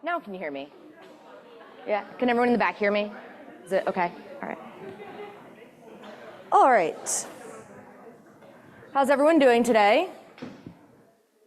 Now can you hear me? Yeah, can everyone in the back hear me? Is it okay? All right. All right. How's everyone doing today?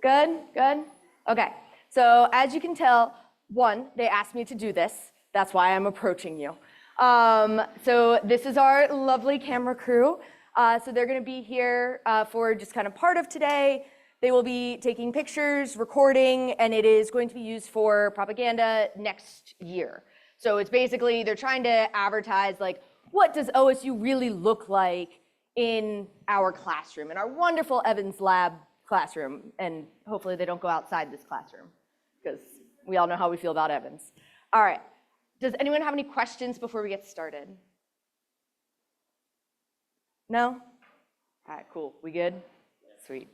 Good, good? Okay, so as you can tell, one, they asked me to do this. That's why I'm approaching you. So this is our lovely camera crew. So they're gonna be here for just kind of part of today. They will be taking pictures, recording, and it is going to be used for propaganda next year. So it's basically, they're trying to advertise like, what does OSU really look like in our classroom, in our wonderful Evans Lab classroom, and hopefully they don't go outside this classroom, because we all know how we feel about Evans. All right, does anyone have any questions before we get started? No? All right, cool, we good? Sweet.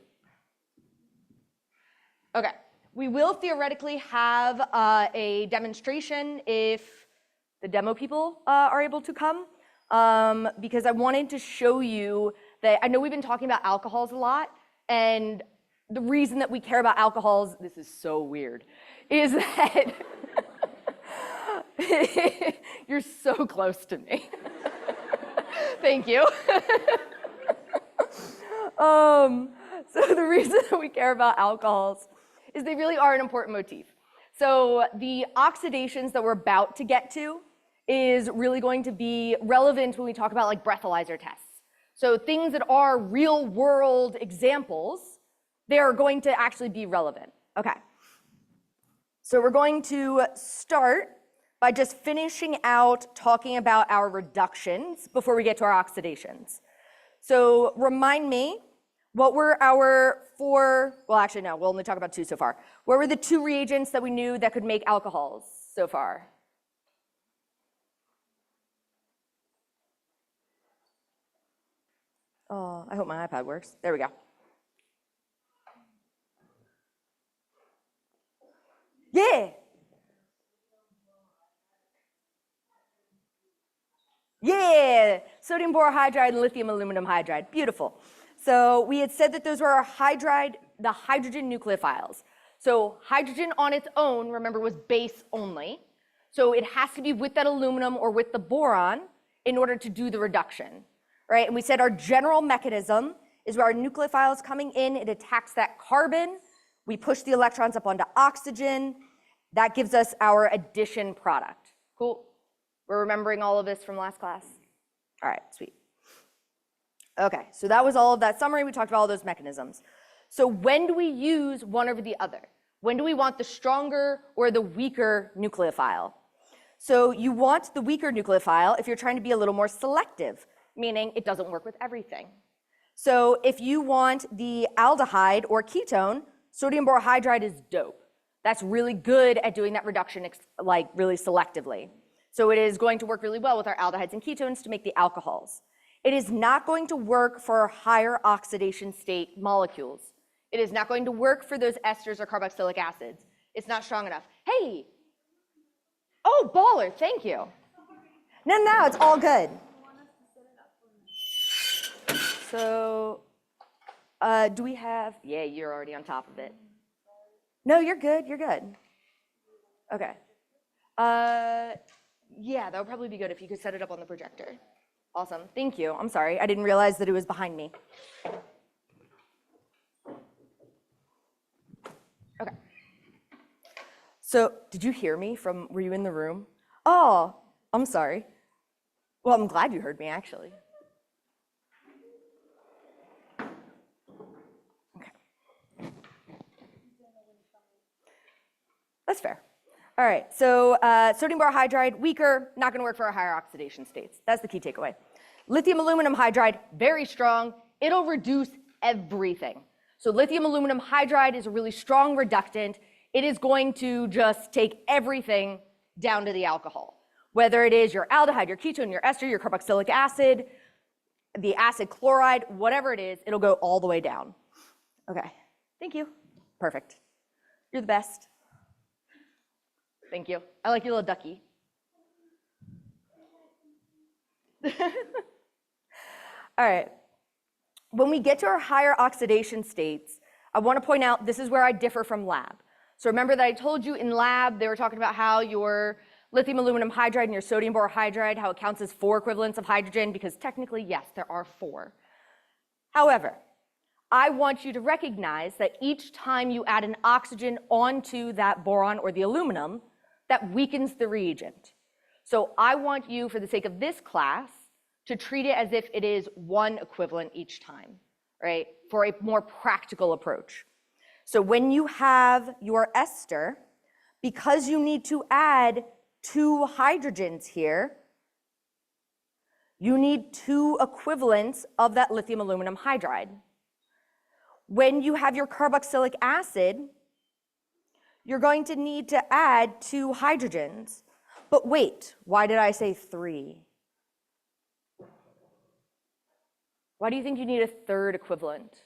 Okay, we will theoretically have a demonstration if the demo people are able to come, because I wanted to show you that, I know we've been talking about alcohols a lot, and the reason that we care about alcohols, this is so weird, is that you're so close to me. Thank you. So the reason that we care about alcohols is they really are an important motif. So the oxidations that we're about to get to is really going to be relevant when we talk about like breathalyzer tests. So things that are real world examples, they are going to actually be relevant. Okay. So we're going to start by just finishing out talking about our reductions before we get to our oxidations. So remind me, what were our four, well actually no, we'll only talk about two so far. What were the two reagents that we knew that could make alcohols so far? Oh, I hope my iPad works. There we go. Yeah. Yeah, sodium borohydride and lithium aluminum hydride. Beautiful. So we had said that those were our the hydrogen nucleophiles. So hydrogen on its own, remember, was base only. So it has to be with that aluminum or with the boron in order to do the reduction, right? And we said our general mechanism is where our nucleophile is coming in, it attacks that carbon, we push the electrons up onto oxygen, that gives us our addition product. Cool? We're remembering all of this from last class? All right, sweet. Okay, so that was all of that summary. We talked about all those mechanisms. So when do we use one over the other? When do we want the stronger or the weaker nucleophile? So you want the weaker nucleophile if you're trying to be a little more selective, meaning it doesn't work with everything. So if you want the aldehyde or ketone, sodium borohydride is dope. That's really good at doing that reduction like really selectively. So it is going to work really well with our aldehydes and ketones to make the alcohols. It is not going to work for higher oxidation state molecules. It is not going to work for those esters or carboxylic acids. It's not strong enough. Hey! Oh, baller, thank you. No, it's all good. So, do we have, yeah, you're already on top of it. No, you're good, you're good. Okay. Yeah, that would probably be good if you could set it up on the projector. Awesome, thank you. I'm sorry, I didn't realize that it was behind me. Okay. So, did you hear me were you in the room? Oh, I'm sorry. Well, I'm glad you heard me, actually. Okay. That's fair. All right, so sodium borohydride, weaker, not gonna work for our higher oxidation states. That's the key takeaway. Lithium aluminum hydride, very strong. It'll reduce everything. So lithium aluminum hydride is a really strong reductant. It is going to just take everything down to the alcohol. Whether it is your aldehyde, your ketone, your ester, your carboxylic acid, the acid chloride, whatever it is, it'll go all the way down. Okay, thank you. Perfect. You're the best. Thank you. I like your little ducky. All right. When we get to our higher oxidation states, I want to point out this is where I differ from lab. So remember that I told you in lab, they were talking about how your lithium aluminum hydride and your sodium borohydride, how it counts as 4 equivalents of hydrogen, because technically, yes, there are 4. However, I want you to recognize that each time you add an oxygen onto that boron or the aluminum, that weakens the reagent. So I want you, for the sake of this class, to treat it as if it is 1 equivalent each time, right, for a more practical approach. So when you have your ester, because you need to add 2 hydrogens here, you need 2 equivalents of that lithium aluminum hydride. When you have your carboxylic acid, you're going to need to add 2 hydrogens. But wait, why did I say 3? Why do you think you need a 3rd equivalent?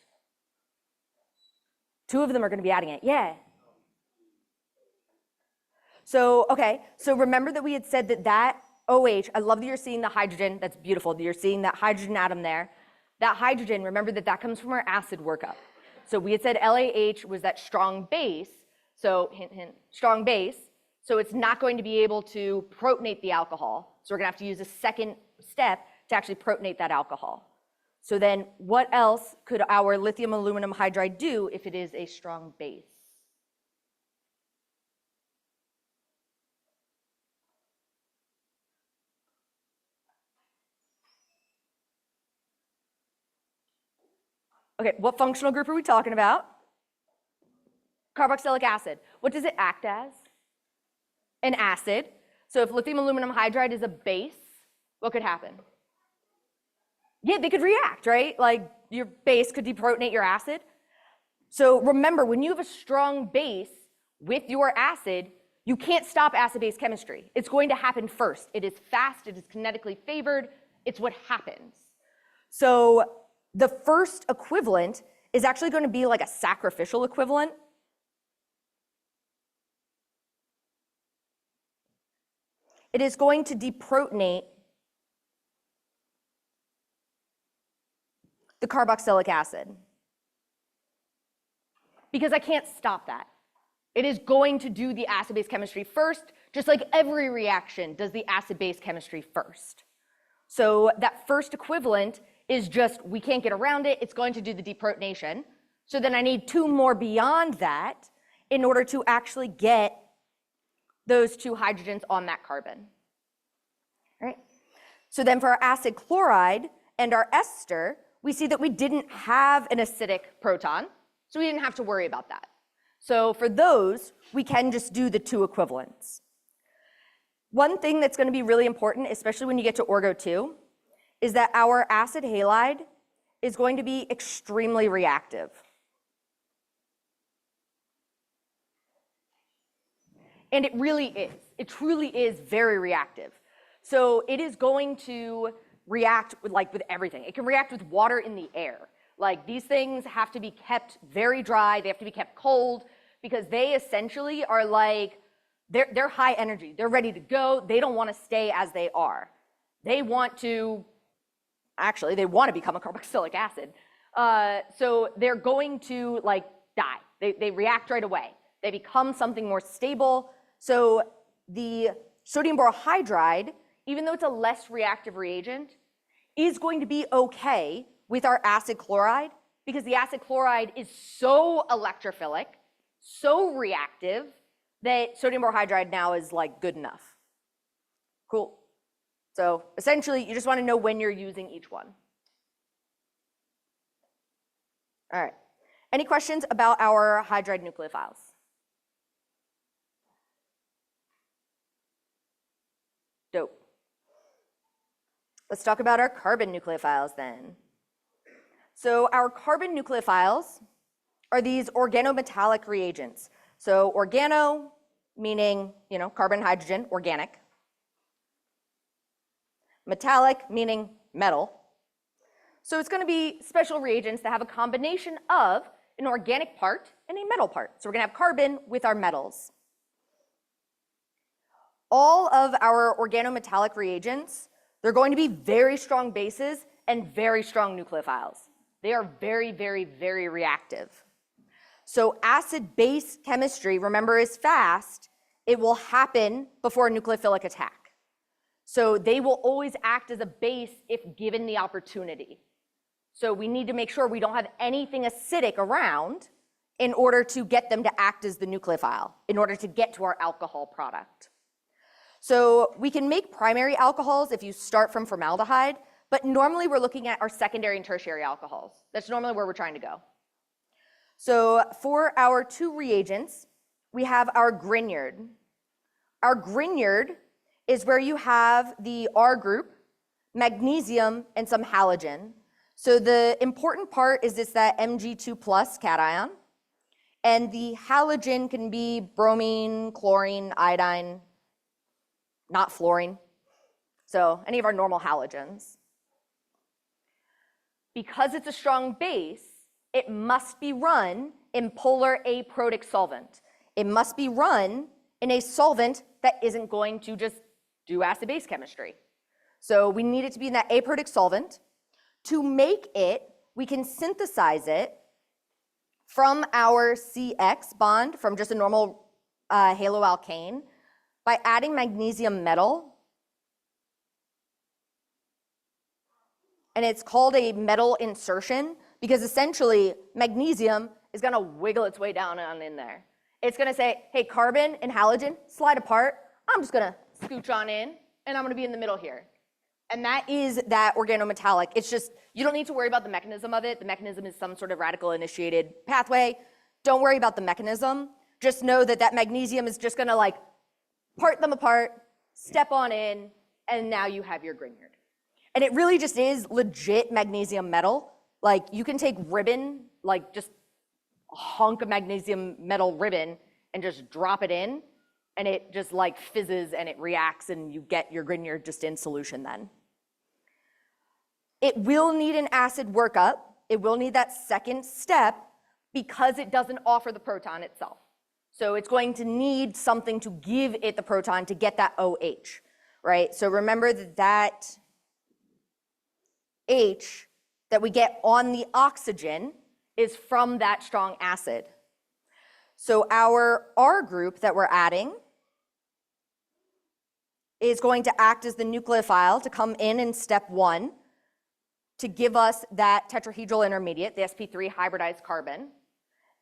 2 of them are going to be adding it. Yeah. So, okay, so remember that we had said that OH, I love that you're seeing the hydrogen. That's beautiful that you're seeing that hydrogen atom there. That hydrogen, remember that comes from our acid workup. So we had said LAH was that strong base. So hint, hint, strong base. So it's not going to be able to protonate the alcohol. So we're going to have to use a second step to actually protonate that alcohol. So then what else could our lithium aluminum hydride do if it is a strong base? Okay, what functional group are we talking about? Carboxylic acid. What does it act as? An acid. So if lithium aluminum hydride is a base, what could happen? Yeah, they could react, right? Like your base could deprotonate your acid. So remember, when you have a strong base with your acid, you can't stop acid-base chemistry. It's going to happen first. It is fast, it is kinetically favored, it's what happens. So the first equivalent is actually going to be like a sacrificial equivalent. It is going to deprotonate the carboxylic acid because I can't stop that. It is going to do the acid-base chemistry first, just like every reaction does the acid-base chemistry first. So that first equivalent is just, we can't get around it, it's going to do the deprotonation. So then I need 2 more beyond that in order to actually get those 2 hydrogens on that carbon. All right? So then for our acid chloride and our ester, we see that we didn't have an acidic proton, so we didn't have to worry about that. So for those, we can just do the 2 equivalents. One thing that's going to be really important, especially when you get to Orgo 2, is that our acid halide is going to be extremely reactive. And it really is. It truly is very reactive. So it is going to react with everything. It can react with water in the air. Like these things have to be kept very dry. They have to be kept cold because they essentially are like, they're high energy. They're ready to go. They don't want to stay as they are. They want to, actually, they want to become a carboxylic acid. So they're going to die. They react right away. They become something more stable. So the sodium borohydride, even though it's a less reactive reagent, is going to be okay with our acid chloride because the acid chloride is so electrophilic, so reactive, that sodium borohydride now is good enough. Cool. So essentially, you just want to know when you're using each one. All right. Any questions about our hydride nucleophiles? Dope. Let's talk about our carbon nucleophiles then. So our carbon nucleophiles are these organometallic reagents. So organo, meaning, carbon, hydrogen, organic. Metallic, meaning metal. So it's going to be special reagents that have a combination of an organic part and a metal part. So we're going to have carbon with our metals. All of our organometallic reagents, they're going to be very strong bases and very strong nucleophiles. They are very, very, very reactive. So acid-base chemistry, remember, is fast. It will happen before a nucleophilic attack. So they will always act as a base if given the opportunity. So we need to make sure we don't have anything acidic around in order to get them to act as the nucleophile, in order to get to our alcohol product. So we can make primary alcohols if you start from formaldehyde, but normally we're looking at our secondary and tertiary alcohols. That's normally where we're trying to go. So for our two reagents, we have our Grignard. Our Grignard is where you have the R group, magnesium, and some halogen. So the important part is it's that Mg2 plus cation, and the halogen can be bromine, chlorine, iodine, not fluorine. So any of our normal halogens. Because it's a strong base, it must be run in polar aprotic solvent. It must be run in a solvent that isn't going to just do acid-base chemistry. So we need it to be in that aprotic solvent. To make it, we can synthesize it from our CX bond, from just a normal haloalkane, by adding magnesium metal. And it's called a metal insertion because essentially magnesium is going to wiggle its way down on in there. It's going to say, hey, carbon and halogen, slide apart. I'm just going to scooch on in, and I'm going to be in the middle here. And that is that organometallic. It's just, you don't need to worry about the mechanism of it. The mechanism is some sort of radical initiated pathway. Don't worry about the mechanism. Just know that that magnesium is just going to like part them apart, step on in, and now you have your Grignard. And it really just is legit magnesium metal. Like you can take ribbon, like just a hunk of magnesium metal ribbon and just drop it in, and it just like fizzes and it reacts and you get your Grignard just in solution then. It will need an acid workup. It will need that second step because it doesn't offer the proton itself. So it's going to need something to give it the proton to get that OH, right? So remember that H that we get on the oxygen is from that strong acid. So our R group that we're adding is going to act as the nucleophile to come in step 1 to give us that tetrahedral intermediate, the sp3 hybridized carbon.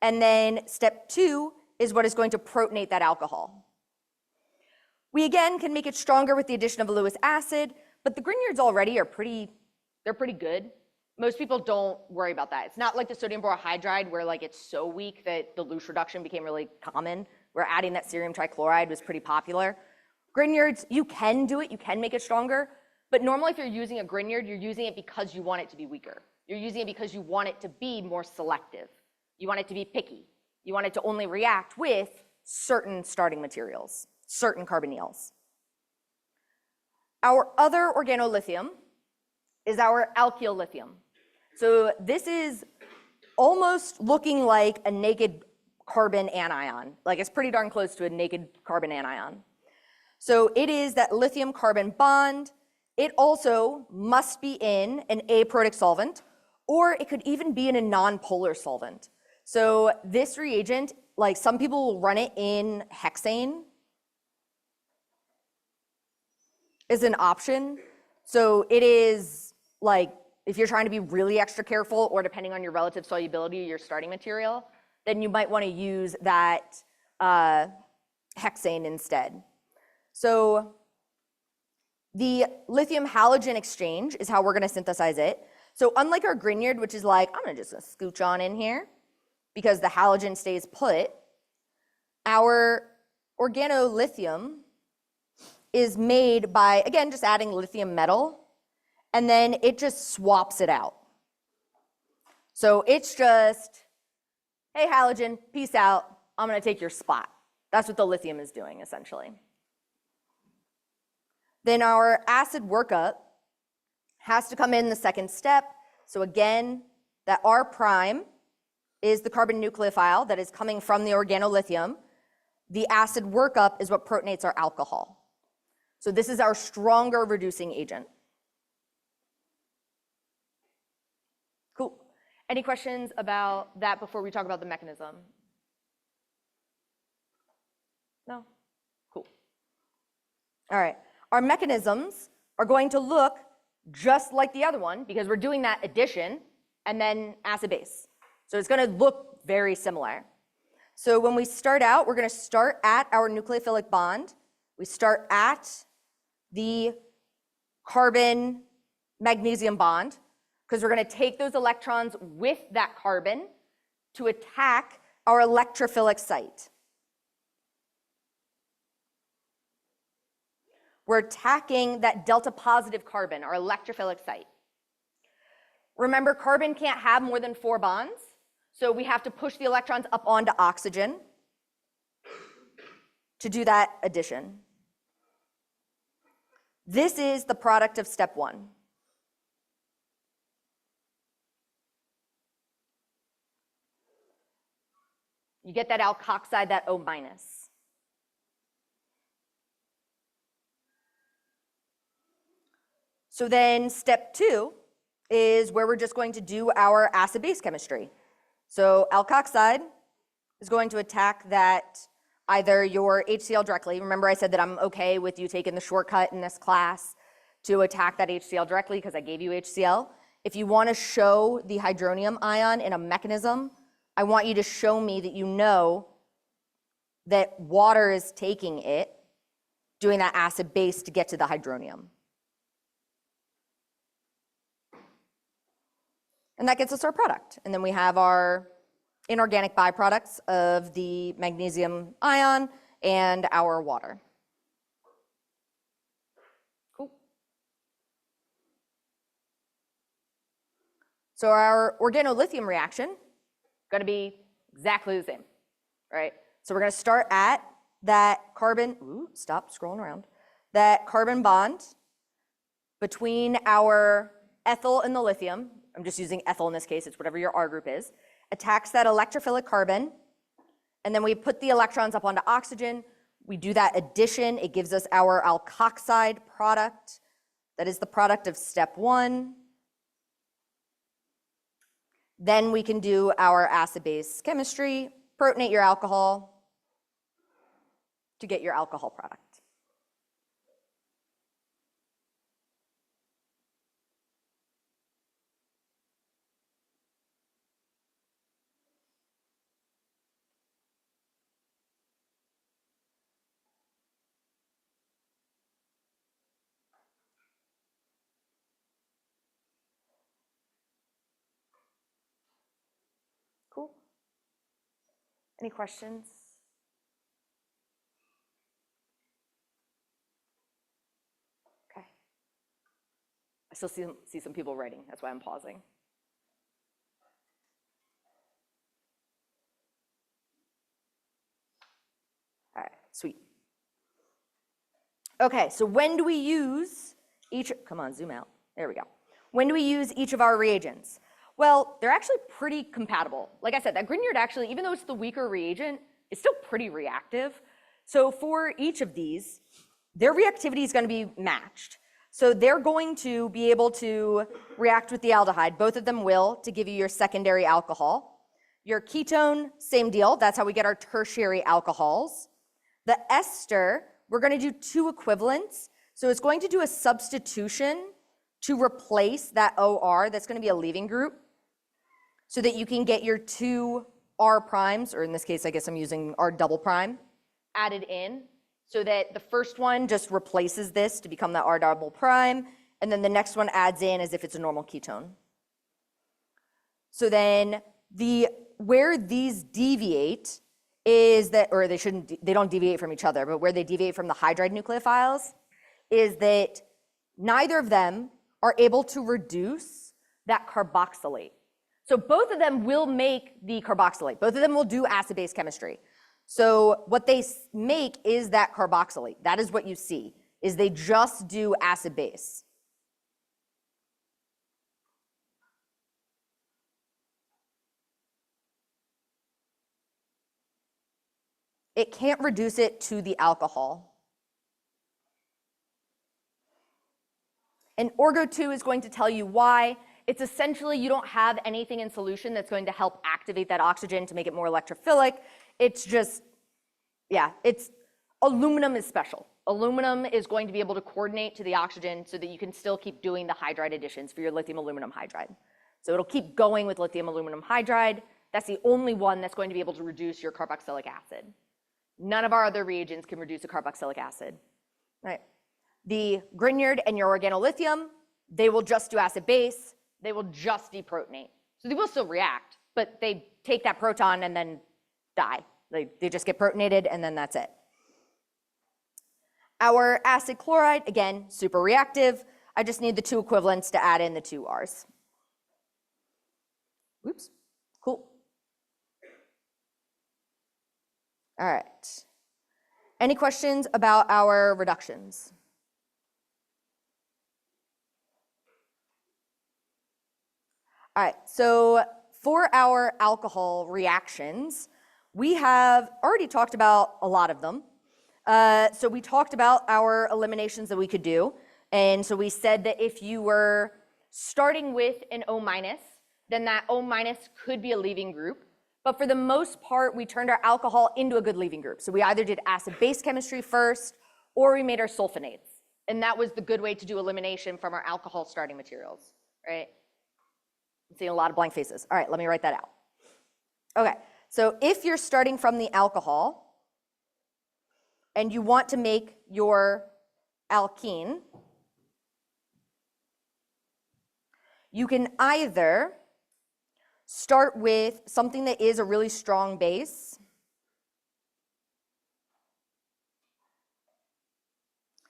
And then step 2 is what is going to protonate that alcohol. We again can make it stronger with the addition of a Lewis acid, but the Grignards already are they're pretty good. Most people don't worry about that. It's not like the sodium borohydride where like it's so weak that the loose reduction became really common, where adding that cerium trichloride was pretty popular. Grignards, you can do it, you can make it stronger, but normally if you're using a Grignard, you're using it because you want it to be weaker. You're using it because you want it to be more selective. You want it to be picky. You want it to only react with certain starting materials, certain carbonyls. Our other organolithium is our alkyl lithium. So this is almost looking like a naked carbon anion. Like it's pretty darn close to a naked carbon anion. So it is that lithium carbon bond. It also must be in an aprotic solvent, or it could even be in a non-polar solvent. So this reagent, like some people will run it in hexane is an option. So it is like, if you're trying to be really extra careful, or depending on your relative solubility of your starting material, then you might want to use that hexane instead. So the lithium halogen exchange is how we're going to synthesize it. So unlike our Grignard, which is like, I'm going to just scooch on in here because the halogen stays put, our organolithium is made by, again, just adding lithium metal, and then it just swaps it out. So it's just, hey, halogen, peace out. I'm going to take your spot. That's what the lithium is doing, essentially. Then our acid workup has to come in the second step. So again, that R prime is the carbon nucleophile that is coming from the organolithium. The acid workup is what protonates our alcohol. So this is our stronger reducing agent. Cool. Any questions about that before we talk about the mechanism? No? Cool. All right. Our mechanisms are going to look just like the other one because we're doing that addition and then acid-base. So it's going to look very similar. So when we start out, we're going to start at our nucleophilic bond. We start at the carbon-magnesium bond because we're going to take those electrons with that carbon to attack our electrophilic site. We're attacking that delta positive carbon, our electrophilic site. Remember, carbon can't have more than 4 bonds, so we have to push the electrons up onto oxygen to do that addition. This is the product of step 1. You get that alkoxide, that O-. So then step 2 is where we're just going to do our acid-base chemistry. So alkoxide is going to attack that either your HCl directly. Remember I said that I'm okay with you taking the shortcut in this class to attack that HCl directly because I gave you HCl. If you want to show the hydronium ion in a mechanism, I want you to show me that you know that water is taking it, doing that acid base to get to the hydronium. And that gets us our product. And then we have our inorganic byproducts of the magnesium ion and our water. Cool. So our organolithium reaction going to be exactly the same, right? So we're going to start at that carbon, stop scrolling around, that carbon bond between our ethyl and the lithium. I'm just using ethyl in this case, it's whatever your R group is, attacks that electrophilic carbon, and then we put the electrons up onto oxygen. We do that addition. It gives us our alkoxide product. That is the product of step 1. Then we can do our acid-base chemistry, protonate your alcohol to get your alcohol product. Cool. Any questions? Okay. I still see some people writing. That's why I'm pausing. All right, sweet. Okay, so when do we use each, come on, zoom out. There we go. When do we use each of our reagents? Well, they're actually pretty compatible. Like I said, that Grignard actually, even though it's the weaker reagent, is still pretty reactive. So for each of these, their reactivity is going to be matched. So they're going to be able to react with the aldehyde. Both of them will, to give you your secondary alcohol. Your ketone, same deal. That's how we get our tertiary alcohols. The ester, we're going to do 2 equivalents. So it's going to do a substitution to replace that OR. That's going to be a leaving group so that you can get your 2 R primes, or in this case, I guess I'm using R double prime, added in so that the first one just replaces this to become that R double prime, and then the next one adds in as if it's a normal ketone. So then where these deviate is that, or they don't deviate from each other, but where they deviate from the hydride nucleophiles is that neither of them are able to reduce that carboxylate. So both of them will make the carboxylate. Both of them will do acid-base chemistry. So what they make is that carboxylate. That is what you see, is they just do acid-base. It can't reduce it to the alcohol. And Orgo 2 is going to tell you why. It's essentially you don't have anything in solution that's going to help activate that oxygen to make it more electrophilic. It's just, yeah, aluminum is special. Aluminum is going to be able to coordinate to the oxygen so that you can still keep doing the hydride additions for your lithium aluminum hydride. So it'll keep going with lithium aluminum hydride. That's the only one that's going to be able to reduce your carboxylic acid. None of our other reagents can reduce a carboxylic acid. Right. The Grignard and your organolithium, they will just do acid-base. They will just deprotonate. So they will still react, but they take that proton and then die. They just get protonated and then that's it. Our acid chloride, again, super reactive. I just need the two equivalents to add in the two R's. Oops, cool. All right. Any questions about our reductions? All right, so for our alcohol reactions, we have already talked about a lot of them. So we talked about our eliminations that we could do. And so we said that if you were starting with an O-, then that O- could be a leaving group. But for the most part, we turned our alcohol into a good leaving group. So we either did acid-base chemistry first, or we made our sulfonates. And that was the good way to do elimination from our alcohol starting materials, right? I'm seeing a lot of blank faces. All right, let me write that out. Okay, so if you're starting from the alcohol and you want to make your alkene, you can either start with something that is a really strong base.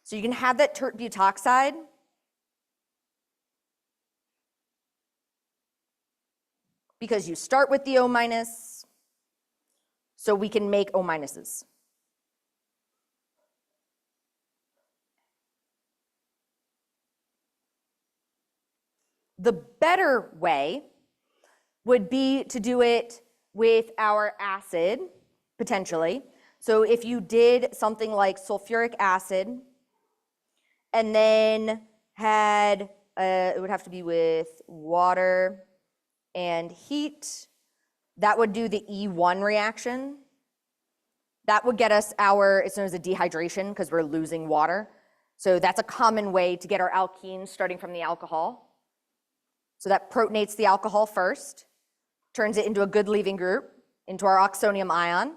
So you can have that tert butoxide. Because you start with the O-, so we can make O-. The better way would be to do it with our acid, potentially. So if you did something like sulfuric acid, and then had, it would have to be with water and heat, that would do the E1 reaction. That would get us it's known as a dehydration because we're losing water. So that's a common way to get our alkenes starting from the alcohol. So that protonates the alcohol first, turns it into a good leaving group, into our oxonium ion,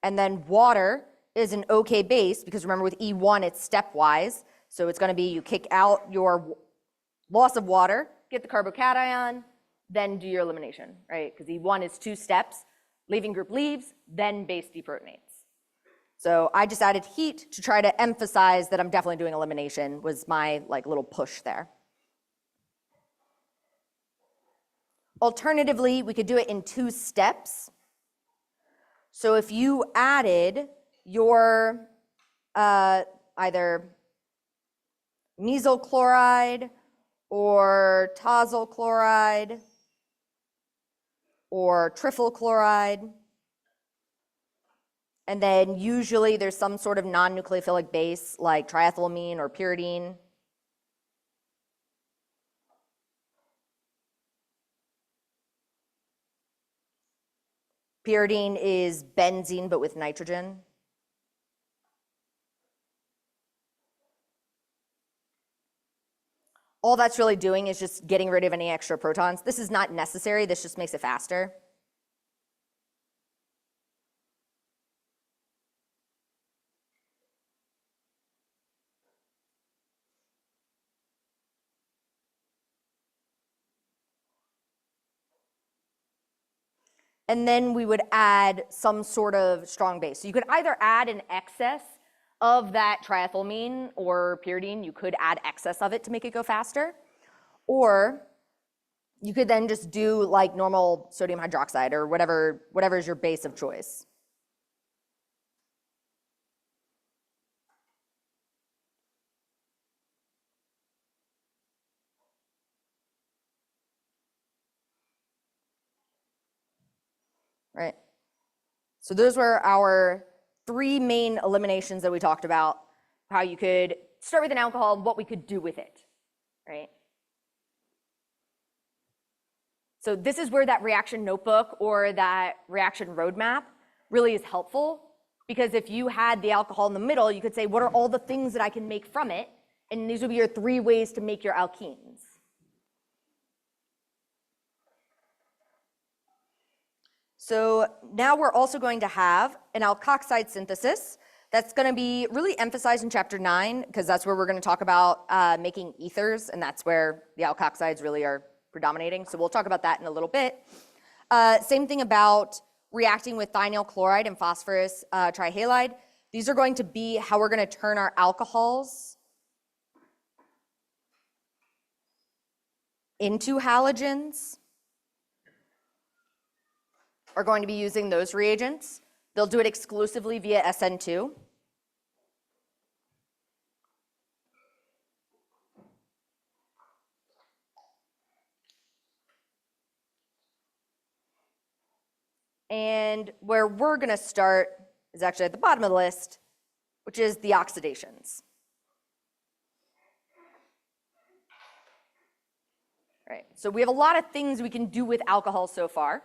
and then water is an okay base because remember with E1 it's stepwise. So it's going to be you kick out your loss of water, get the carbocation, then do your elimination, right? Because E1 is 2 steps. Leaving group leaves, then base deprotonates. So I just added heat to try to emphasize that I'm definitely doing elimination, was my little push there. Alternatively, we could do it in 2 steps. So if you added your either mesyl chloride or tosyl chloride or trifle chloride, and then usually there's some sort of non-nucleophilic base like triethylamine or pyridine. Pyridine is benzene but with nitrogen. All that's really doing is just getting rid of any extra protons. This is not necessary, this just makes it faster. And then we would add some sort of strong base. So you could either add an excess of that triethylamine or pyridine, you could add excess of it to make it go faster. Or you could then just do like normal sodium hydroxide or whatever is your base of choice. Right. So those were our 3 main eliminations that we talked about, how you could start with an alcohol and what we could do with it, right? So this is where that reaction notebook or that reaction roadmap really is helpful, because if you had the alcohol in the middle, you could say, what are all the things that I can make from it? And these would be your 3 ways to make your alkenes. So now we're also going to have an alkoxide synthesis that's going to be really emphasized in chapter 9, because that's where we're going to talk about making ethers, and that's where the alkoxides really are predominating. So we'll talk about that in a little bit. Same thing about reacting with thionyl chloride and phosphorus trihalide. These are going to be how we're going to turn our alcohols into halogens. Are going to be using those reagents. They'll do it exclusively via SN2. And where we're going to start is actually at the bottom of the list, which is the oxidations. Right. So we have a lot of things we can do with alcohol so far.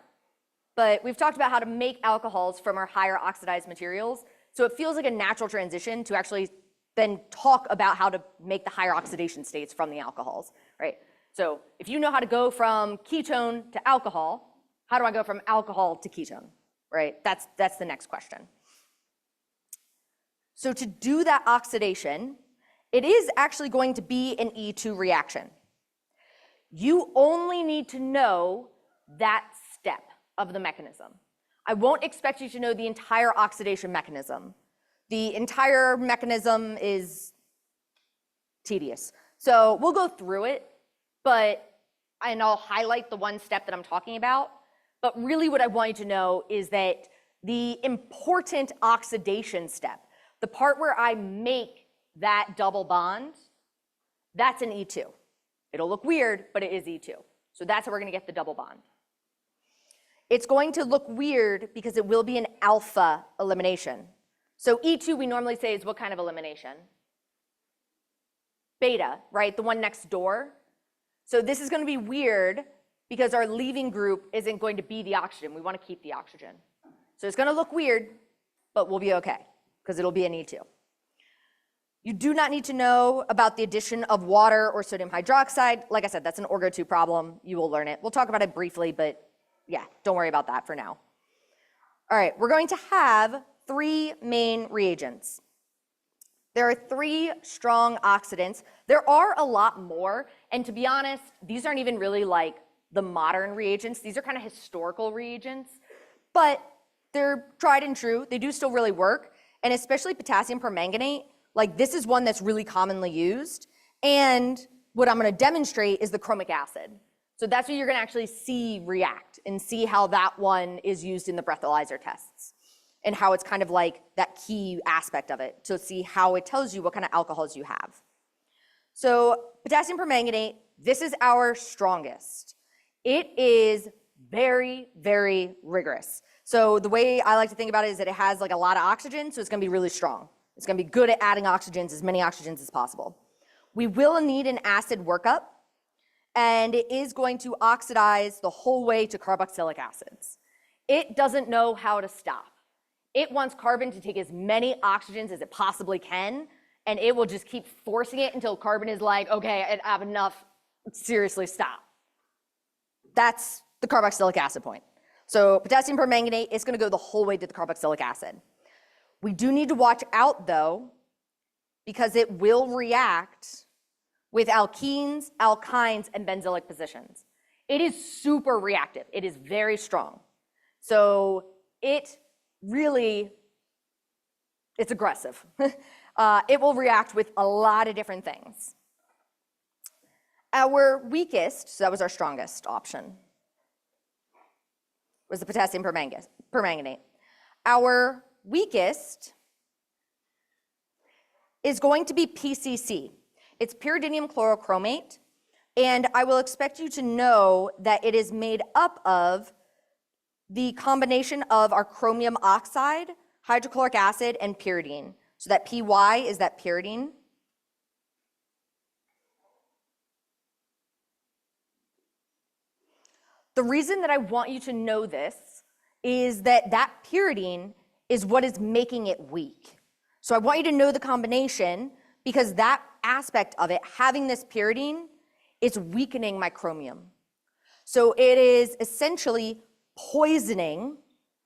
But we've talked about how to make alcohols from our higher oxidized materials. So it feels like a natural transition to actually then talk about how to make the higher oxidation states from the alcohols, right? So if you know how to go from ketone to alcohol, how do I go from alcohol to ketone, right? That's the next question. So to do that oxidation, it is actually going to be an E2 reaction. You only need to know that step of the mechanism. I won't expect you to know the entire oxidation mechanism. The entire mechanism is tedious. So we'll go through it, and I'll highlight the one step that I'm talking about. But really what I want you to know is that the important oxidation step, the part where I make that double bond, that's an E2. It'll look weird, but it is E2. So that's how we're going to get the double bond. It's going to look weird because it will be an alpha elimination. So E2 we normally say is what kind of elimination? Beta, right? The one next door. So this is going to be weird because our leaving group isn't going to be the oxygen. We want to keep the oxygen. So it's going to look weird, but we'll be okay because it'll be an E2. You do not need to know about the addition of water or sodium hydroxide. Like I said, that's an Orgo 2 problem. You will learn it. We'll talk about it briefly, but yeah, don't worry about that for now. All right, we're going to have 3 main reagents. There are 3 strong oxidants. There are a lot more, and to be honest, these aren't even really like the modern reagents. These are kind of historical reagents, but they're tried and true. They do still really work, and especially potassium permanganate, like this is one that's really commonly used, and what I'm going to demonstrate is the chromic acid. So that's what you're going to actually see react and see how that one is used in the breathalyzer tests and how it's kind of like that key aspect of it to see how it tells you what kind of alcohols you have. So potassium permanganate, this is our strongest. It is very, very rigorous. So the way I like to think about it is that it has like a lot of oxygen, so it's going to be really strong. It's going to be good at adding oxygens, as many oxygens as possible. We will need an acid workup, and it is going to oxidize the whole way to carboxylic acids. It doesn't know how to stop. It wants carbon to take as many oxygens as it possibly can, and it will just keep forcing it until carbon is like, okay, I have enough, seriously stop. That's the carboxylic acid point. So potassium permanganate is going to go the whole way to the carboxylic acid. We do need to watch out though, because it will react with alkenes, alkynes, and benzylic positions. It is super reactive. It is very strong. So it really, it's aggressive. It will react with a lot of different things. Our weakest, so that was our strongest option, was the potassium permanganate. Our weakest is going to be PCC. It's pyridinium chlorochromate, and I will expect you to know that it is made up of the combination of our chromium oxide, hydrochloric acid, and pyridine. So that PY is that pyridine. The reason that I want you to know this is that that pyridine is what is making it weak. So I want you to know the combination because that aspect of it, having this pyridine, is weakening my chromium. So it is essentially poisoning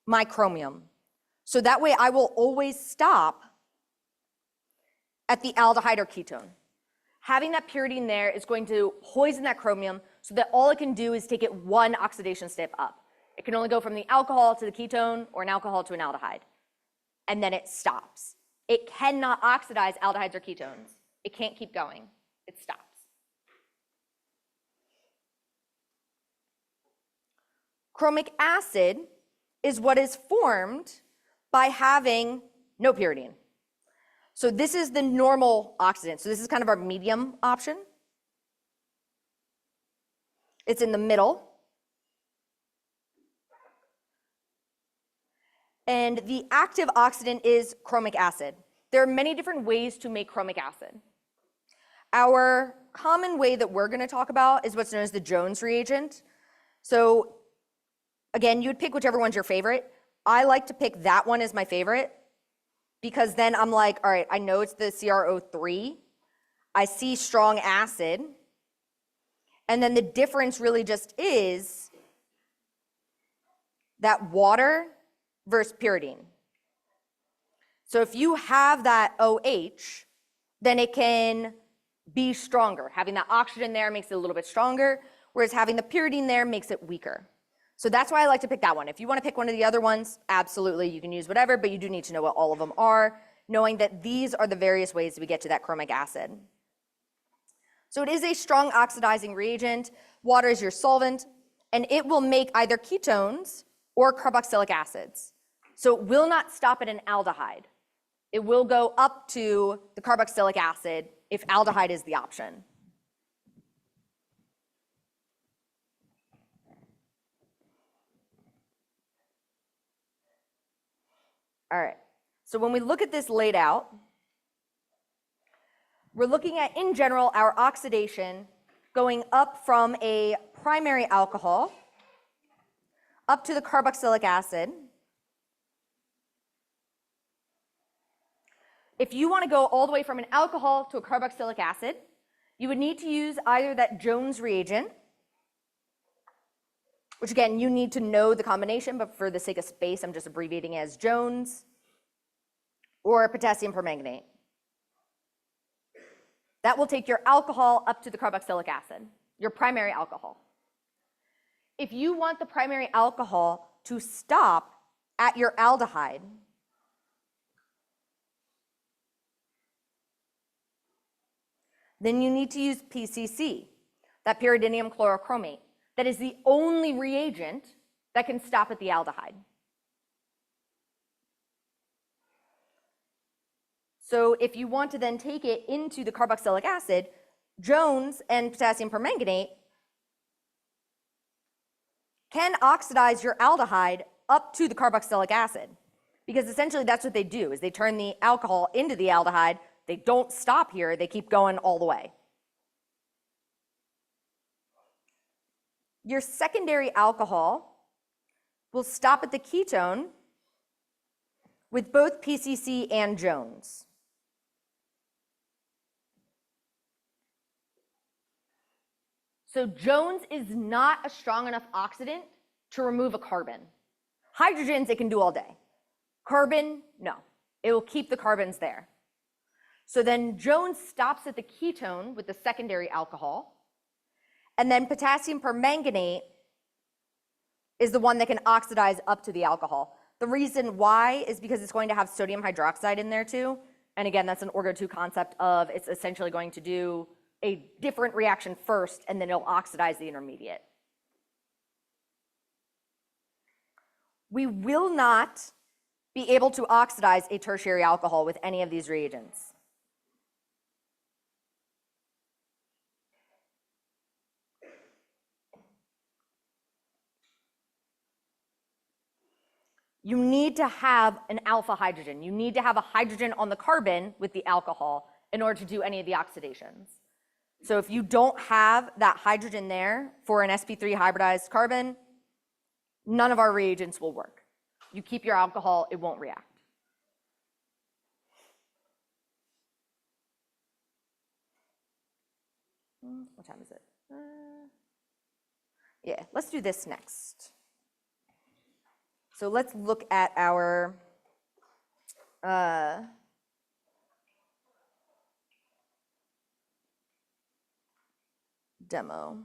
my chromium. So that way I will always stop at the aldehyde or ketone. Having that pyridine there is going to poison that chromium so that all it can do is take it one oxidation step up. It can only go from the alcohol to the ketone or an alcohol to an aldehyde. And then it stops. It cannot oxidize aldehydes or ketones. It can't keep going. It stops. Chromic acid is what is formed by having no pyridine. So this is the normal oxidant. So this is kind of our medium option. It's in the middle. And the active oxidant is chromic acid. There are many different ways to make chromic acid. Our common way that we're going to talk about is what's known as the Jones reagent. So again, you would pick whichever one's your favorite. I like to pick that one as my favorite because then I'm like, all right, I know it's the CrO3. I see strong acid. And then the difference really just is that water versus pyridine. So if you have that OH, then it can be stronger. Having that oxygen there makes it a little bit stronger, whereas having the pyridine there makes it weaker. So that's why I like to pick that one. If you want to pick one of the other ones, absolutely, you can use whatever, but you do need to know what all of them are, knowing that these are the various ways that we get to that chromic acid. So it is a strong oxidizing reagent. Water is your solvent, and it will make either ketones or carboxylic acids. So it will not stop at an aldehyde. It will go up to the carboxylic acid if aldehyde is the option. All right, so when we look at this laid out, we're looking at, in general, our oxidation going up from a primary alcohol up to the carboxylic acid. If you want to go all the way from an alcohol to a carboxylic acid, you would need to use either that Jones reagent, which again, you need to know the combination, but for the sake of space, I'm just abbreviating it as Jones, or potassium permanganate. That will take your alcohol up to the carboxylic acid, your primary alcohol. If you want the primary alcohol to stop at your aldehyde, then you need to use PCC, that pyridinium chlorochromate. That is the only reagent that can stop at the aldehyde. So if you want to then take it into the carboxylic acid, Jones and potassium permanganate can oxidize your aldehyde up to the carboxylic acid. Because essentially that's what they do, is they turn the alcohol into the aldehyde. They don't stop here, they keep going all the way. Your secondary alcohol will stop at the ketone with both PCC and Jones. So Jones is not a strong enough oxidant to remove a carbon. Hydrogens it can do all day. Carbon, no. It will keep the carbons there. So then Jones stops at the ketone with the secondary alcohol, and then potassium permanganate is the one that can oxidize up to the alcohol. The reason why is because it's going to have sodium hydroxide in there too. And again, that's an Orgo2 concept of it's essentially going to do a different reaction first, and then it'll oxidize the intermediate. We will not be able to oxidize a tertiary alcohol with any of these reagents. You need to have an alpha hydrogen. You need to have a hydrogen on the carbon with the alcohol in order to do any of the oxidations. So if you don't have that hydrogen there for an sp3 hybridized carbon, none of our reagents will work. You keep your alcohol, it won't react. What time is it? Yeah, let's do this next. So let's look at our demo.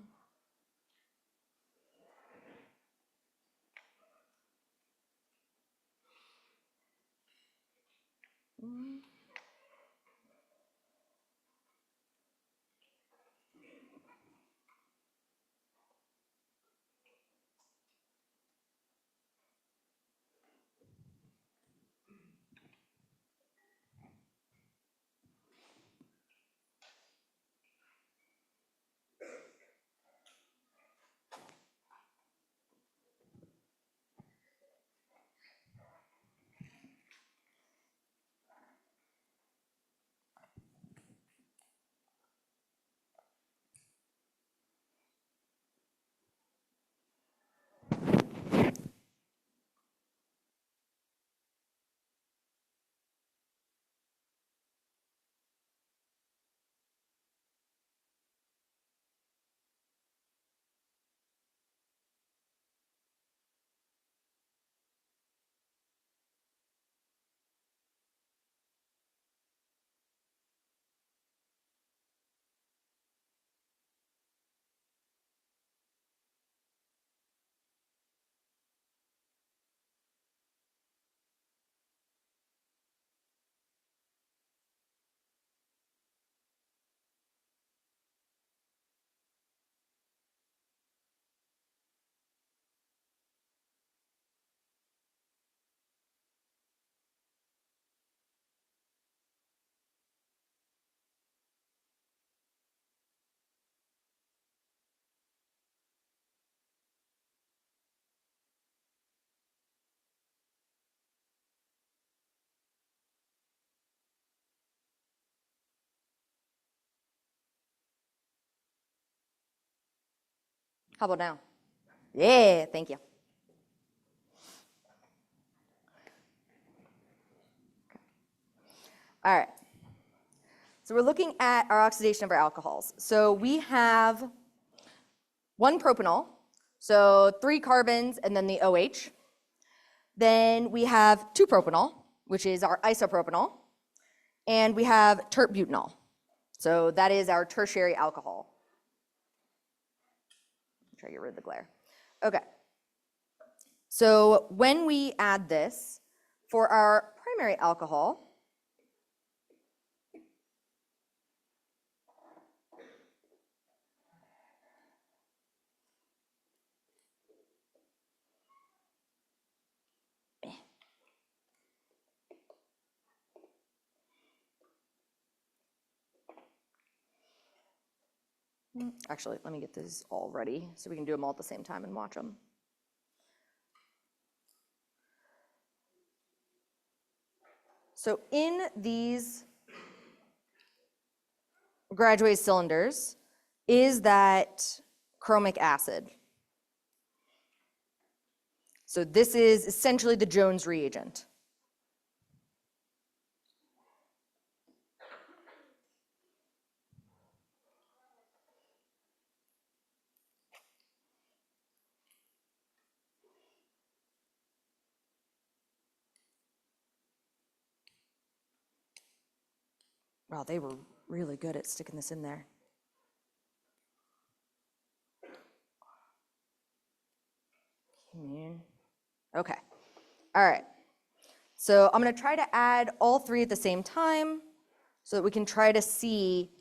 How about now? Yeah, thank you. All right. So we're looking at our oxidation of our alcohols. So we have one propanol, so 3 carbons and then the OH. Then we have 2 propanol, which is our isopropanol. And we have tert-butanol. So that is our tertiary alcohol. Try to get rid of the glare. Okay. So when we add this, for our primary alcohol, actually, let me get this all ready so we can do them all at the same time and watch them. So in these graduated cylinders is that chromic acid. So this is essentially the Jones reagent. Wow, they were really good at sticking this in there. Okay, all right. So I'm gonna try to add all 3 at the same time so that we can try to see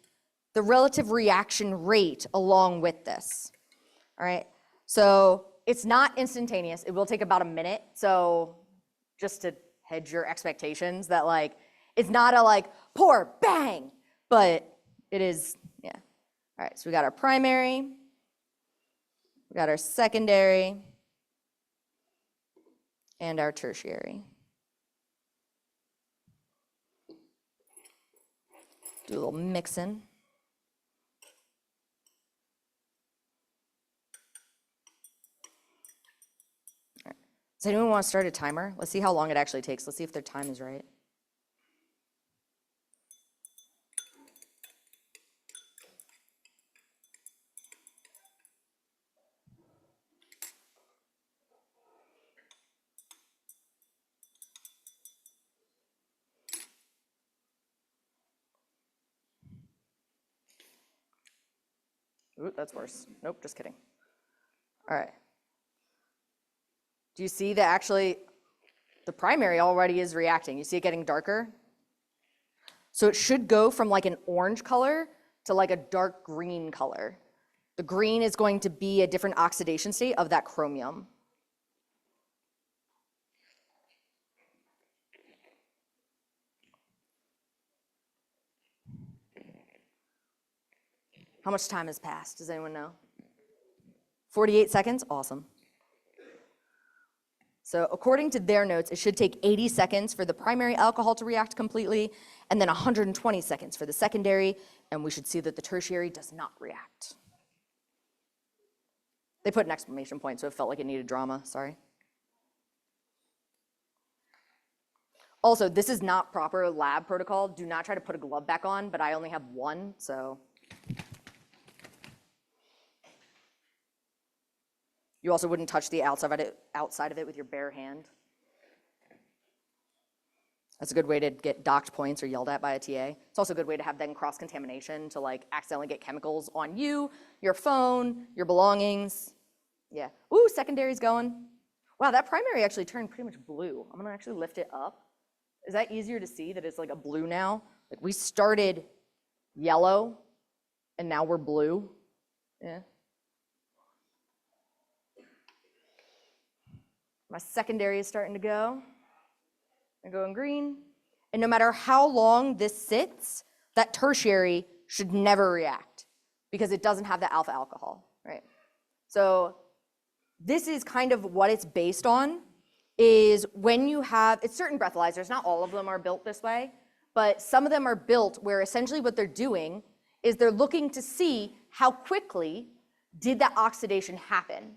the relative reaction rate along with this. All right, so it's not instantaneous. It will take about a minute. So just to hedge your expectations that like, it's not a like pour, bang, but it is, yeah. All right, so we got our primary, we got our secondary, and our tertiary. Do a little mixing. Does anyone want to start a timer? Let's see how long it actually takes. Let's see if their time is right. Ooh, that's worse. Nope, just kidding. All right. Do you see that actually the primary already is reacting? You see it getting darker? So it should go from like an orange color to like a dark green color. The green is going to be a different oxidation state of that chromium. How much time has passed? Does anyone know? 48 seconds? Awesome. So according to their notes, it should take 80 seconds for the primary alcohol to react completely, and then 120 seconds for the secondary, and we should see that the tertiary does not react. They put an exclamation point, so it felt like it needed drama, sorry. Also, this is not proper lab protocol. Do not try to put a glove back on, but I only have one, so. You also wouldn't touch the outside of it with your bare hand. That's a good way to get docked points or yelled at by a TA. It's also a good way to have then cross-contamination to like accidentally get chemicals on you, your phone, your belongings. Yeah. Ooh, secondary's going. Wow, that primary actually turned pretty much blue. I'm gonna actually lift it up. Is that easier to see that it's like a blue now? Like we started yellow and now we're blue. Yeah. My secondary is starting to go. I'm going green. And no matter how long this sits, that tertiary should never react because it doesn't have the alpha alcohol, right? So this is kind of what it's based on, is when you have, it's certain breathalyzers, not all of them are built this way, but some of them are built where essentially what they're doing is they're looking to see how quickly did that oxidation happen.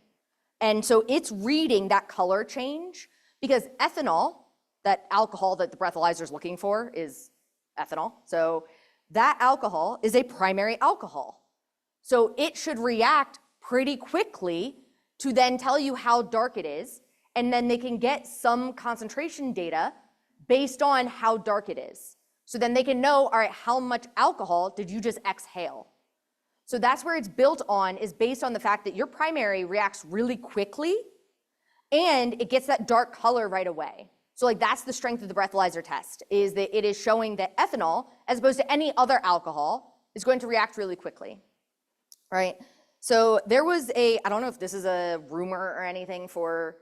And so it's reading that color change because ethanol, that alcohol that the breathalyzer is looking for is ethanol. So that alcohol is a primary alcohol. So it should react pretty quickly to then tell you how dark it is. And then they can get some concentration data based on how dark it is. So then they can know, all right, how much alcohol did you just exhale? So that's where it's built on, is based on the fact that your primary reacts really quickly and it gets that dark color right away. So like that's the strength of the breathalyzer test, is that it is showing that ethanol, as opposed to any other alcohol, is going to react really quickly, right? So there was I don't know if this is a rumor or anything for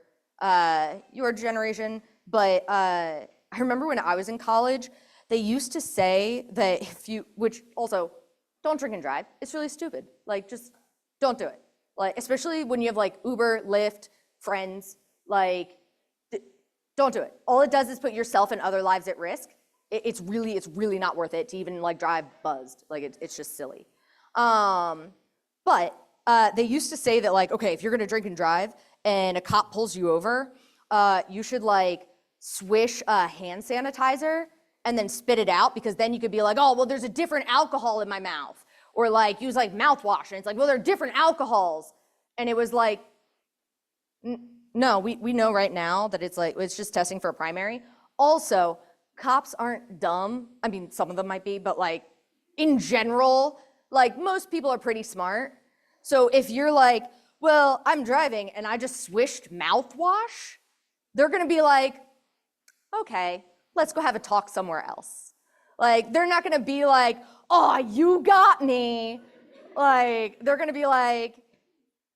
your generation, but I remember when I was in college, they used to say that which also, don't drink and drive. It's really stupid. Like, just don't do it. Like, especially when you have like Uber, Lyft, friends, like, don't do it. All it does is put yourself and other lives at risk. It's really not worth it to even like drive buzzed. Like, it's just silly. But they used to say that like, okay, if you're gonna drink and drive and a cop pulls you over, you should like swish hand sanitizer and then spit it out, because then you could be like, oh, well, there's a different alcohol in my mouth. Or like use like mouthwash, and it's like, well, there are different alcohols. And it was like, no, we know right now that it's like, it's just testing for a primary. Also, cops aren't dumb. I mean, some of them might be, but like in general, like most people are pretty smart. So if you're like, well, I'm driving and I just swished mouthwash, they're gonna be like, okay, let's go have a talk somewhere else. Like, they're not gonna be like, oh, you got me. Like, they're gonna be like,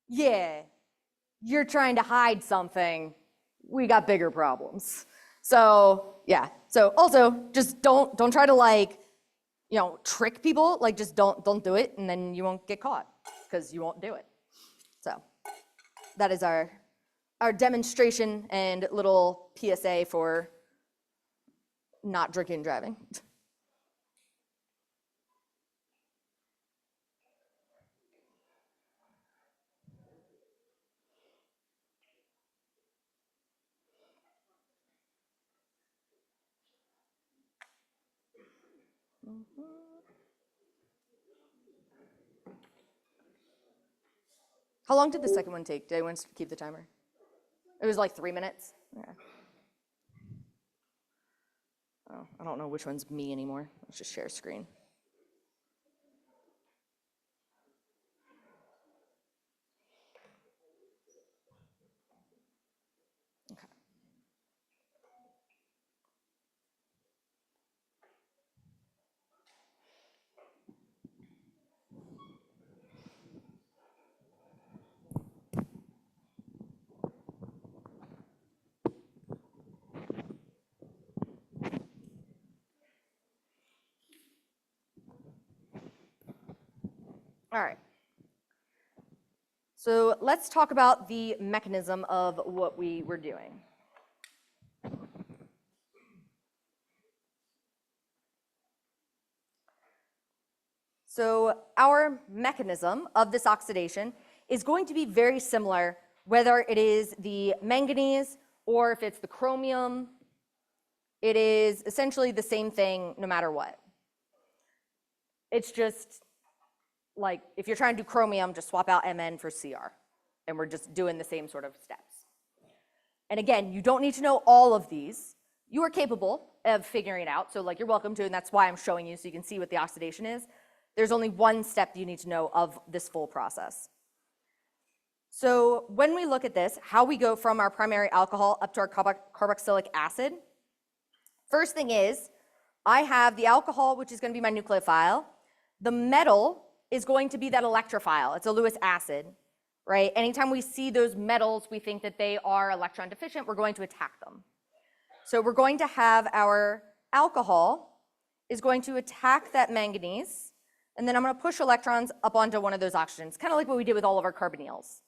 yeah, you're trying to hide something. We got bigger problems. So, yeah. So also, just don't try to like, you know, trick people. Like, just don't do it, and then you won't get caught, because you won't do it. So that is our demonstration and little PSA for not drinking and driving. How long did the second one take? Did anyone keep the timer? It was like 3 minutes? Yeah. Oh, I don't know which one's me anymore. Let's just share screen. Okay. All right. So let's talk about the mechanism of what we were doing. So our mechanism of this oxidation is going to be very similar whether it is the manganese or if it's the chromium. It is essentially the same thing no matter what. It's just like if you're trying to do chromium, just swap out Mn for Cr. And we're just doing the same sort of steps. And again, you don't need to know all of these. You are capable of figuring it out. So like you're welcome to, and that's why I'm showing you so you can see what the oxidation is. There's only one step you need to know of this full process. So when we look at this, how we go from our primary alcohol up to our carboxylic acid, first thing is I have the alcohol, which is going to be my nucleophile. The metal is going to be that electrophile. It's a Lewis acid, right? Anytime we see those metals, we think that they are electron deficient, we're going to attack them. So we're going to have our alcohol is going to attack that manganese, and then I'm going to push electrons up onto one of those oxygens, kind of like what we did with all of our carbonyls.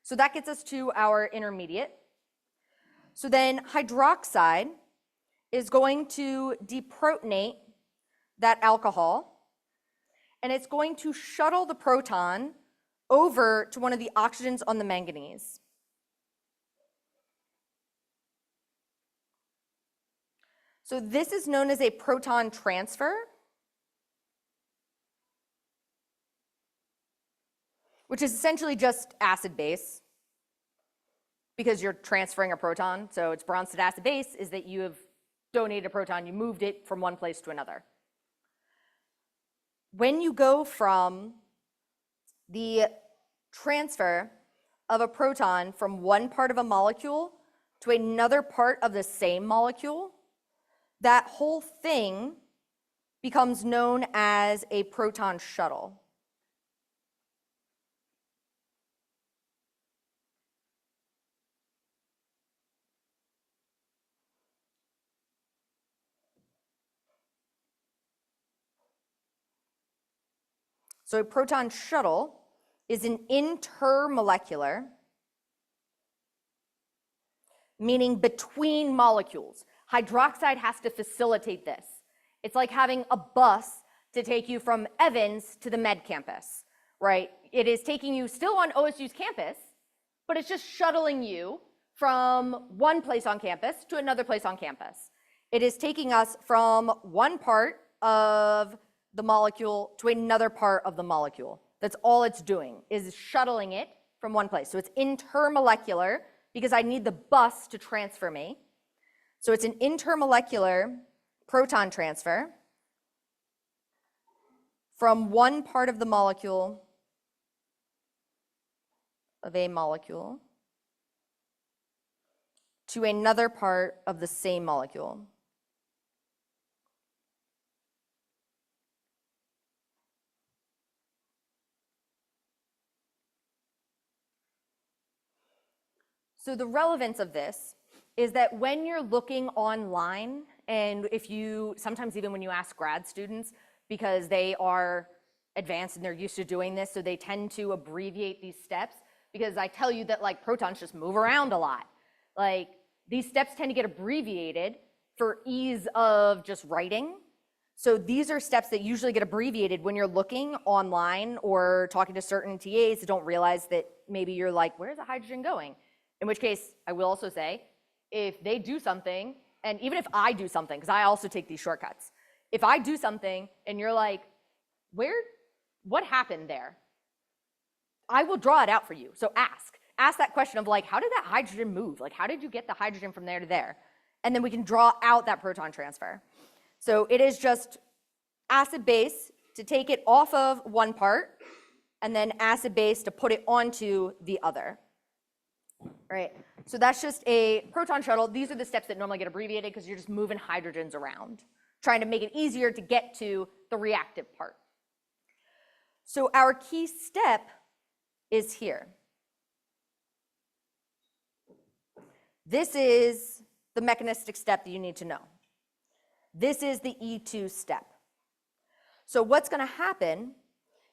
So that gets us to our intermediate. So then hydroxide is going to deprotonate that alcohol, and it's going to shuttle the proton over to one of the oxygens on the manganese. So this is known as a proton transfer, which is essentially just acid-base because you're transferring a proton. So it's Bronsted acid-base is that you have donated a proton, you moved it from one place to another. When you go from the transfer of a proton from one part of a molecule to another part of the same molecule, that whole thing becomes known as a proton shuttle. So a proton shuttle is an intermolecular, meaning between molecules. Hydroxide has to facilitate this. It's like having a bus to take you from Evans to the med campus, right? It is taking you still on OSU's campus, but it's just shuttling you from one place on campus to another place on campus. It is taking us from one part of the molecule to another part of the molecule. That's all it's doing, is shuttling it from one place. So it's intermolecular because I need the bus to transfer me. So it's an intermolecular proton transfer from one part of the molecule of a molecule to another part of the same molecule. So the relevance of this is that when you're looking online, and if you, sometimes even when you ask grad students, because they are advanced and they're used to doing this, so they tend to abbreviate these steps, because I tell you that like protons just move around a lot. Like these steps tend to get abbreviated for ease of just writing. So these are steps that usually get abbreviated when you're looking online or talking to certain TAs that don't realize that maybe you're like, where's the hydrogen going? In which case, I will also say, if they do something, and even if I do something, because I also take these shortcuts, if I do something and you're like, what happened there? I will draw it out for you. So ask that question of like, how did that hydrogen move? Like, how did you get the hydrogen from there to there? And then we can draw out that proton transfer. So it is just acid base to take it off of one part, and then acid base to put it onto the other. Right? So that's just a proton shuttle. These are the steps that normally get abbreviated because you're just moving hydrogens around, trying to make it easier to get to the reactive part. So our key step is here. This is the mechanistic step that you need to know. This is the E2 step. So what's going to happen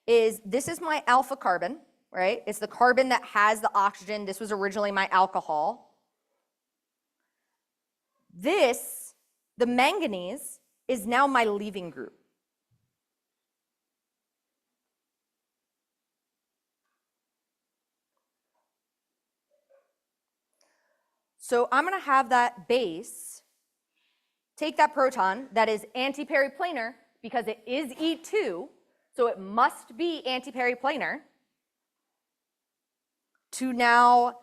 is this is my alpha carbon, right? It's the carbon that has the oxygen. This was originally my alcohol. This, the manganese, is now my leaving group. So I'm going to have that base take that proton that is antiperiplanar because it is E2, so it must be antiperiplanar, to now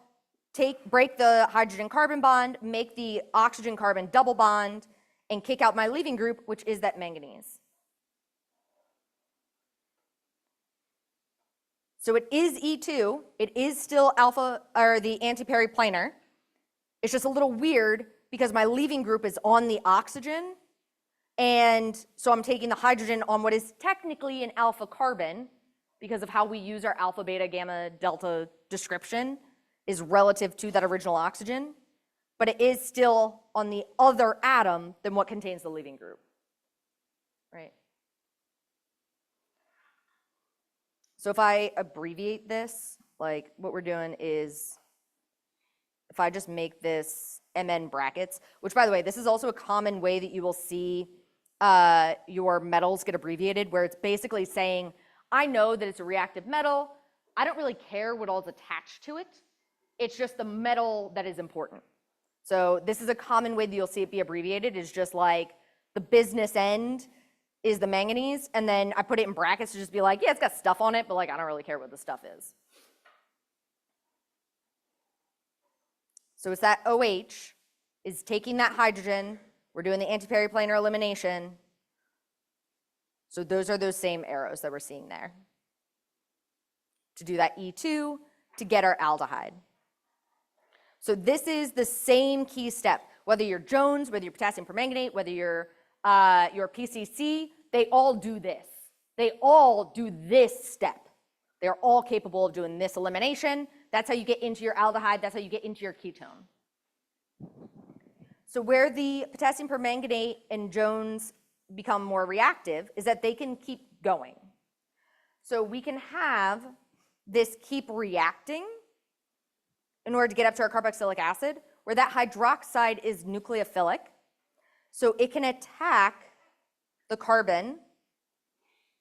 break the hydrogen-carbon bond, make the oxygen-carbon double bond, and kick out my leaving group, which is that manganese. So it is E2. It is still alpha, or the antiperiplanar. It's just a little weird because my leaving group is on the oxygen, and so I'm taking the hydrogen on what is technically an alpha carbon because of how we use our alpha, beta, gamma, delta description is relative to that original oxygen, but it is still on the other atom than what contains the leaving group, right? So if I abbreviate this, like what we're doing is, if I just make this MN brackets, which by the way, this is also a common way that you will see your metals get abbreviated, where it's basically saying, I know that it's a reactive metal. I don't really care what all's attached to it. It's just the metal that is important. So this is a common way that you'll see it be abbreviated, is just like the business end is the manganese, and then I put it in brackets to just be like, yeah, it's got stuff on it, but like I don't really care what the stuff is. So it's that OH is taking that hydrogen. We're doing the antiperiplanar elimination. So those are those same arrows that we're seeing there. To do that E2 to get our aldehyde. So this is the same key step. Whether you're Jones, whether you're potassium permanganate, whether you're PCC, they all do this. They all do this step. They're all capable of doing this elimination. That's how you get into your aldehyde. That's how you get into your ketone. So where the potassium permanganate and Jones become more reactive is that they can keep going. So we can have this keep reacting in order to get up to our carboxylic acid, where that hydroxide is nucleophilic. So it can attack the carbon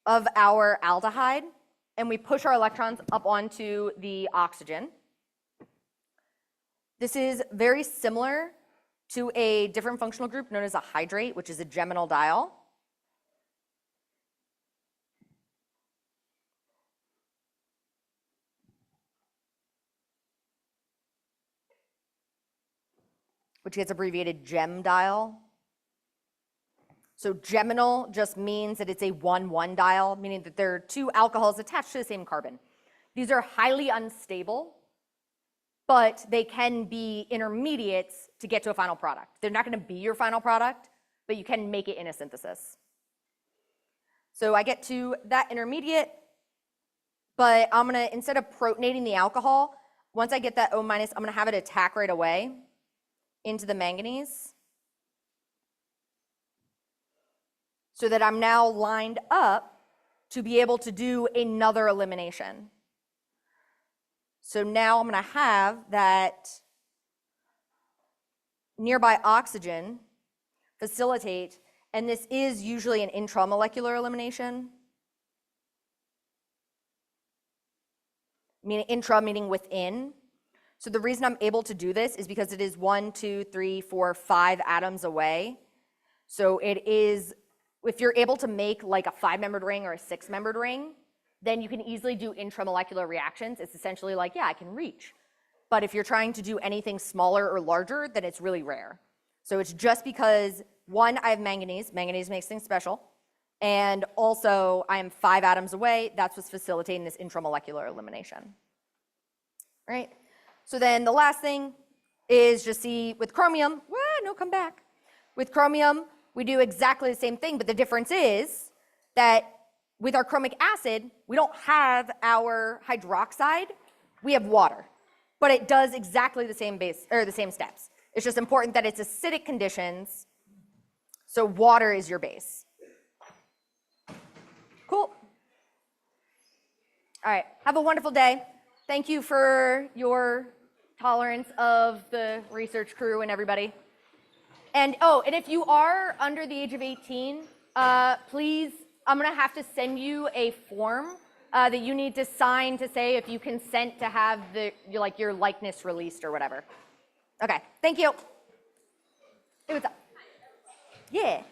of our aldehyde, and we push our electrons up onto the oxygen. This is very similar to a different functional group known as a hydrate, which is a geminal diol. Which gets abbreviated gem diol. So geminal just means that it's a 1,1 diol, meaning that there are two alcohols attached to the same carbon. These are highly unstable, but they can be intermediates to get to a final product. They're not going to be your final product, but you can make it in a synthesis. So I get to that intermediate, but I'm going to, instead of protonating the alcohol, once I get that O-, I'm going to have it attack right away into the manganese, so that I'm now lined up to be able to do another elimination. So now I'm going to have that nearby oxygen facilitate, and this is usually an intramolecular elimination. Meaning intra meaning within. So the reason I'm able to do this is because it is 1, 2, 3, 4, 5 atoms away. So it is if you're able to make like a 5-membered ring or a 6-membered ring, then you can easily do intramolecular reactions. It's essentially like, yeah, I can reach. But if you're trying to do anything smaller or larger, then it's really rare. So it's just because, one, I have manganese. Manganese makes things special. And also, I am 5 atoms away. That's what's facilitating this intramolecular elimination. Right? So then the last thing is just see with chromium, no, come back. With chromium, we do exactly the same thing, but the difference is that with our chromic acid, we don't have our hydroxide, we have water. But it does exactly the same base, or the same steps. It's just important that it's acidic conditions, so water is your base. Cool. All right, have a wonderful day. Thank you for your tolerance of the research crew and everybody. And and if you are under the age of 18, please, I'm gonna have to send you a form that you need to sign to say if you consent to have your likeness released or whatever. Okay, thank you. Hey, what's up? Yeah.